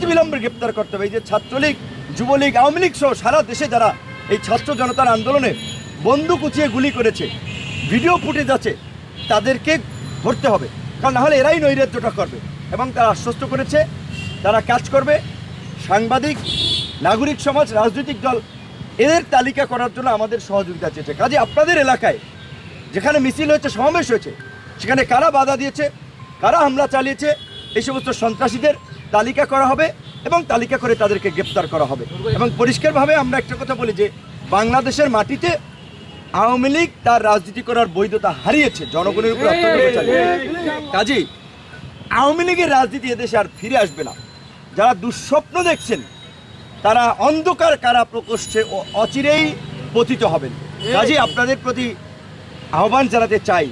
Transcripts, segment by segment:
অনতিবিলম্বে গ্রেপ্তার করতে হবে। এই যে ছাত্রলীগ, যুবলীগ, আওয়ামী লীগ সহ সারা দেশে যারা এই ছাত্র জনতার আন্দোলনে বন্দুক উঁচিয়ে গুলি করেছে, ভিডিও ফুটেজ আছে, তাদেরকে ধরতে হবে, কারণ নাহলে এরাই নৈরাজ্যটা করবে। এবং তারা আশ্বস্ত করেছে তারা কাজ করবে। সাংবাদিক, নাগরিক সমাজ, রাজনৈতিক দল এদের তালিকা করার জন্য আমাদের সহযোগিতা চেয়েছে। কাজে আপনাদের এলাকায় যেখানে মিছিল হয়েছে, সমাবেশ হয়েছে, সেখানে কারা বাধা দিয়েছে, কারা হামলা চালিয়েছে, এই সমস্ত সন্ত্রাসীদের তালিকা করা হবে এবং তালিকা করে তাদেরকে গ্রেপ্তার করা হবে। এবং পরিষ্কারভাবে আমরা একটা কথা বলি যে বাংলাদেশের মাটিতে আওয়ামী লীগ তার রাজনীতি করার বৈধতা হারিয়েছে, জনগণের উপর অত্যাচার চালিয়ে। কাজেই আওয়ামী লীগের রাজনীতি এদেশে আর ফিরে আসবে না। যারা দুঃস্বপ্ন দেখছেন তারা অন্ধকার কারা প্রকোষ্ঠে অচিরেই পতিত হবেন। কাজেই আপনাদের প্রতি আহ্বান জানাতে চাই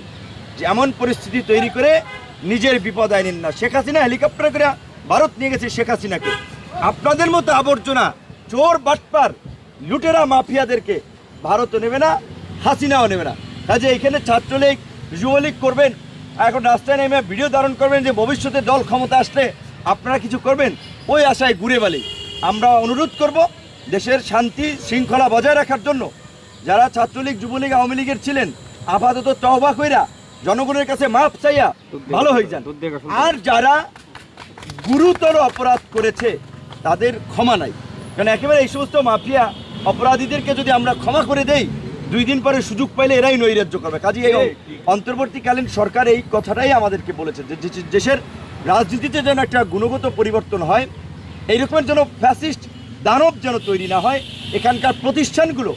যে এমন পরিস্থিতি তৈরি করে নিজের বিপদ আইনেন না। শেখ হাসিনা হেলিকপ্টারে করে ভারত নিয়ে গেছে শেখ হাসিনাকে। আপনাদের মতো আবর্জনা, চোর, বাটপার, লুটেরা, মাফিয়াদেরকে ভারতও নেবে না, হাসিনাও নেবে না। কাজে এখানে ছাত্রলীগ, যুবলীগ করবেন, এখন রাস্তায় নেমে ভিডিও ধারণ করবেন যে ভবিষ্যতে দল ক্ষমতা আসলে আপনারা কিছু করবেন, ওই আশায় ঘুরে বালি। আমরা অনুরোধ করব দেশের শান্তি শৃঙ্খলা বজায় রাখার জন্য যারা ছাত্রলীগ, যুবলীগ, আওয়ামী লীগের ছিলেন, আপাতত তওবা কইরা জনগণের কাছে মাপ চাইয়া ভালো হয়ে যান। আর যারা গুরুতর অপরাধ করেছে তাদের ক্ষমা নাই, কারণ একেবারে এই সমস্ত মাফিয়া অপরাধীদেরকে যদি আমরা ক্ষমা করে দেই, 2 দিন পরে সুযোগ পাইলে এরাই নৈরাজ্য করবে। কাজে এই অন্তর্বর্তীকালীন সরকার এই কথাটাই আমাদেরকে বলেছে যে দেশের রাজনীতিতে যেন একটা গুণগত পরিবর্তন হয়, এইরকমের যেন ফ্যাসিস্ট দানব যেন তৈরি না হয়। এখানকার প্রতিষ্ঠানগুলো,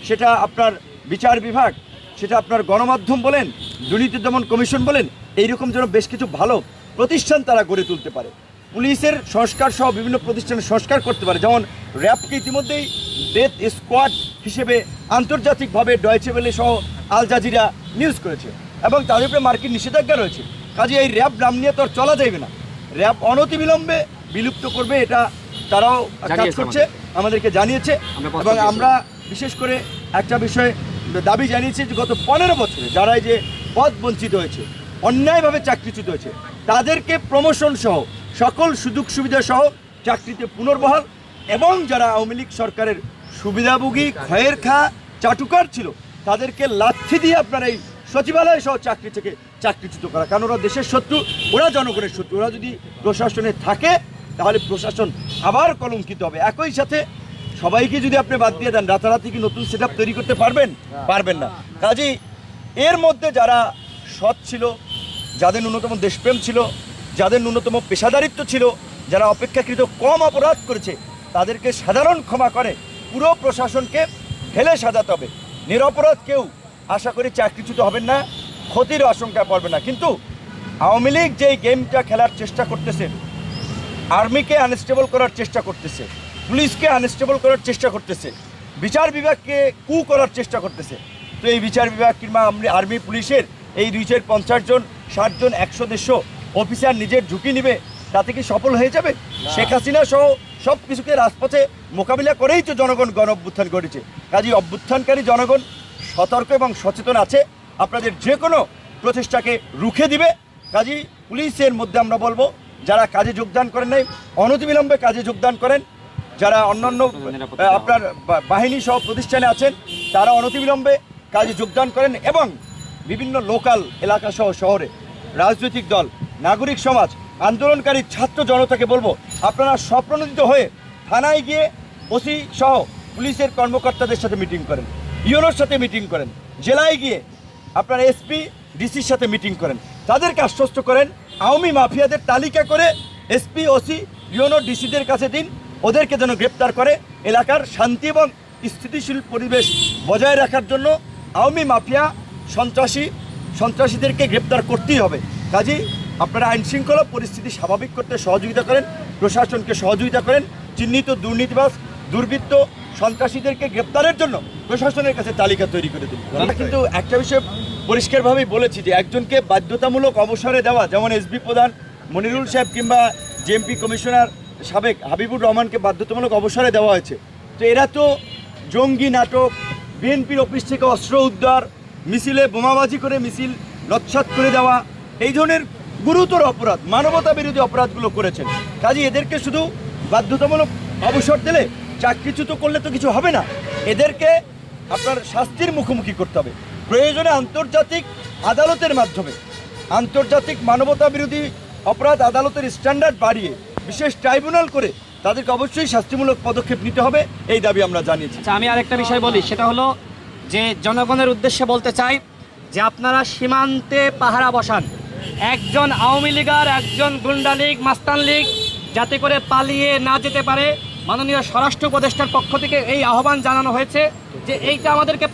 সেটা আপনার বিচার বিভাগ, সেটা আপনার গণমাধ্যম বলেন, দুর্নীতি দমন কমিশন বলেন, এইরকম যেন বেশ কিছু ভালো প্রতিষ্ঠান তারা গড়ে তুলতে পারে। পুলিশের সংস্কার সহ বিভিন্ন প্রতিষ্ঠানের সংস্কার করতে পারে। যেমন র্যাবকে ইতিমধ্যেই ডেথ স্কোয়াড হিসেবে আন্তর্জাতিকভাবে ডয়েচে ওয়েলে সহ আল জাজিরা নিউজ করেছে এবং তাদের উপরে মার্কিন নিষেধাজ্ঞা রয়েছে। কাজে এই র্যাব নাম নিয়ে তো আর চলা যাবে না। র্যাব অনতিবিলম্বে বিলুপ্ত করবে, এটা তারাও কাজ করছে, আমাদেরকে জানিয়েছে। এবং আমরা বিশেষ করে একটা বিষয়ে দাবি জানিয়েছি যে গত 15 বছরে যারা এই যে পদ বঞ্চিত হয়েছে, অন্যায়ভাবে চাকরিচ্যুত হয়েছে, তাদেরকে প্রমোশন সহ সকল সুযোগ সুবিধা সহ চাকরিতে পুনর্বহাল, এবং যারা আওয়ামী লীগ সরকারের সুবিধাভোগী, খয়ের খা, চাটুকার ছিল, তাদেরকে লাথি দিয়ে আপনার এই সচিবালয় সহ চাকরি থেকে চাকরিচ্যুত করা। কারণ ওরা দেশের শত্রু, ওরা জনগণের শত্রু। ওরা যদি প্রশাসনে থাকে তাহলে প্রশাসন আবার কলঙ্কিত হবে। একই সাথে সবাইকে যদি আপনি বাদ দিয়ে দেন, রাতারাতি কি নতুন সেট তৈরি করতে পারবেন? পারবেন না। কাজেই এর মধ্যে যারা সৎ ছিল, যাদের ন্যূনতম দেশপ্রেম ছিল, যাদের ন্যূনতম পেশাদারিত্ব ছিল, যারা অপেক্ষাকৃত কম অপরাধ করেছে, তাদেরকে সাধারণ ক্ষমা করে পুরো প্রশাসনকে ঢেলে সাজাতে হবে। নিরপরাধ কেউ আশা করি চাকরিচ্যুত হবেন না, ক্ষতির আশঙ্কা পড়বে না। কিন্তু আওয়ামী লীগ যেই গেমটা খেলার চেষ্টা করতেছে, আর্মিকে আনস্টেবল করার চেষ্টা করতেছে, পুলিশকে আনস্টেবল করার চেষ্টা করতেছে, বিচার বিভাগকে কু করার চেষ্টা করতেছে, তো এই বিচার বিভাগ কিংবা আর্মি পুলিশের এই 250 জন, 60 জন, 100-150 অফিসার নিজের ঝুঁকি নেবে, তাতে কি সফল হয়ে যাবে? শেখ হাসিনা সহ সব কিছুকে রাজপথে মোকাবিলা করেই তো জনগণ গণ অভ্যুত্থান ঘটেছে। কাজেই অভ্যুত্থানকারী জনগণ সতর্ক এবং সচেতন আছে, আপনাদের যে কোনো প্রচেষ্টাকে রুখে দিবে। কাজেই পুলিশের মধ্যে আমরা বলবো, যারা কাজে যোগদান করেন নাই অনতিবিলম্বে কাজে যোগদান করেন। যারা অন্যান্য আপনার বাহিনী সহ প্রতিষ্ঠানে আছেন তারা অনতিবিলম্বে কাজে যোগদান করেন। এবং বিভিন্ন লোকাল এলাকা সহ শহরে রাজনৈতিক দল, নাগরিক সমাজ, আন্দোলনকারী ছাত্র জনতাকে বলবো, আপনারা স্বপ্রণোদিত হয়ে থানায় গিয়ে ওসি সহ পুলিশের কর্মকর্তাদের সাথে মিটিং করেন, ইউনোর সাথে মিটিং করেন, জেলায় গিয়ে আপনারা এসপি, ডিসির সাথে মিটিং করেন, তাদেরকে আশ্বস্ত করেন আওয়ামী মাফিয়াদের তালিকা করে এসপি, ওসি, ইউনো, ডিসিদের কাছে দিন, ওদেরকে যেন গ্রেপ্তার করে এলাকার শান্তি এবং স্থিতিশীল পরিবেশ বজায় রাখার জন্য আওয়ামী মাফিয়া সন্ত্রাসীদেরকে গ্রেপ্তার করতেই হবে। কাজেই আপনারা আইনশৃঙ্খলা পরিস্থিতি স্বাভাবিক করতে সহযোগিতা করেন, প্রশাসনকে সহযোগিতা করেন, চিহ্নিত দুর্নীতিবাজ, দুর্বৃত্ত, সন্ত্রাসীদেরকে গ্রেপ্তারের জন্য প্রশাসনের কাছে তালিকা তৈরি করে দিন। আমরা কিন্তু একটা বিষয় পরিষ্কারভাবেই বলেছি যে একজনকে বাধ্যতামূলক অবসরে দেওয়া, যেমন এসবি প্রধান মনিরুল সাহেব কিংবা জেএমপি কমিশনার সাবেক হাবিবুর রহমানকে বাধ্যতামূলক অবসরে দেওয়া হয়েছে। তো এরা তো জঙ্গি নাটক, বিএনপির অফিস থেকে অস্ত্র উদ্ধার, মিছিলে বোমাবাজি করে মিছিল নৎসাৎ করে দেওয়া, এই ধরনের গুরুতর অপরাধ, মানবতা বিরোধী অপরাধগুলো করেছেন। কাজে এদেরকে শুধু বাধ্যতামূলক অবসর দিলে চাকরিচ্যুত করলে তো কিছু হবে না, এদেরকে আপনার শাস্তির মুখোমুখি করতে হবে। প্রয়োজনে আন্তর্জাতিক আদালতের মাধ্যমে, আন্তর্জাতিক মানবতা বিরোধী অপরাধ আদালতের স্ট্যান্ডার্ড বাড়িয়ে বিশেষ ট্রাইব্যুনাল করে তাদেরকে অবশ্যই শাস্তিমূলক পদক্ষেপ নিতে হবে, এই দাবি আমরা জানিয়েছি। আচ্ছা, আমি আরেকটা বিষয় বলি, সেটা হলো যে জনগণের উদ্দেশ্যে বলতে চাই যে আপনারা সীমান্তে পাহারা বসান। একজন আওয়ামী লীগার, একজন গুন্ডা লীগ, মাস্তান লীগ যাতে করে পালিয়ে না যেতে পারে, মাননীয় স্বরাষ্ট্র উপদেষ্টার পক্ষ থেকে এই আহ্বান জানানো হয়েছে যে এইটা আমাদেরকে